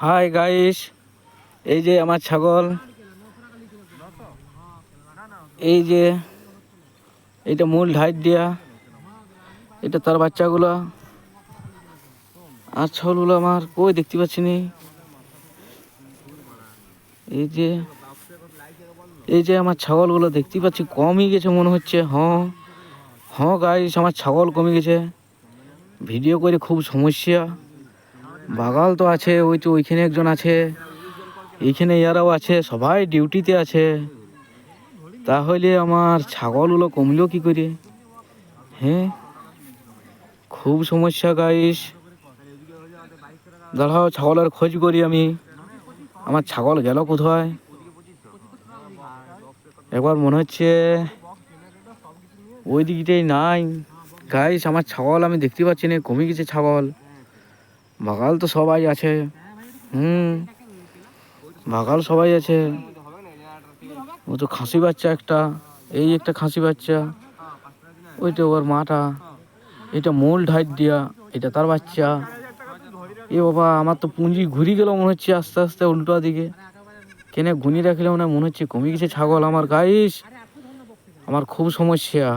Hi guys, এই যে আমার ছাগল, এই যে এইটা মূল ঢাইট দিয়া, এটা তার বাচ্চাগুলো, আর ছাগলগুলো আমার কই দেখতে পাচ্ছি নি। এই যে আমার ছাগলগুলো দেখতে পাচ্ছি কমই গেছে মনে হচ্ছে। হ্যাঁ গাইস, আমার ছাগল কমে গেছে। ভিডিও করে খুব সমস্যা। বাগাল তো আছে, ওই তো ওইখানে একজন আছে, এইখানে ইয়ারাও আছে, সবাই ডিউটিতে আছে। তাহলে আমার ছাগলগুলো কমলো কি করে? হ্যাঁ, খুব সমস্যা গাইস। দাঁড়াও, ছাগলের খোঁজ করি আমি। আমার ছাগল গেল কোথায়? একবার মনে হচ্ছে ওই দিকটাই নাই গাইস। আমার ছাগল আমি দেখতে পাচ্ছি না, কমে গেছে ছাগল। বাগাল তো সবাই আছে, বাগাল সবাই আছে। ও তো খাসি বাচ্চা একটা, এই একটা খাসি বাচ্চা, ওইটা ওর মাটা, এটা মূল ঢাইট দিয়া, এটা তার বাচ্চা। এ বাবা, আমার তো পুঁজি ঘুরি গেল মনে হচ্ছে আস্তে আস্তে উল্টো দিকে। কেনে ঘুনি রাখলেও না, মনে হচ্ছে কমে গেছে ছাগল আমার গাইস। আমার খুব সমস্যা।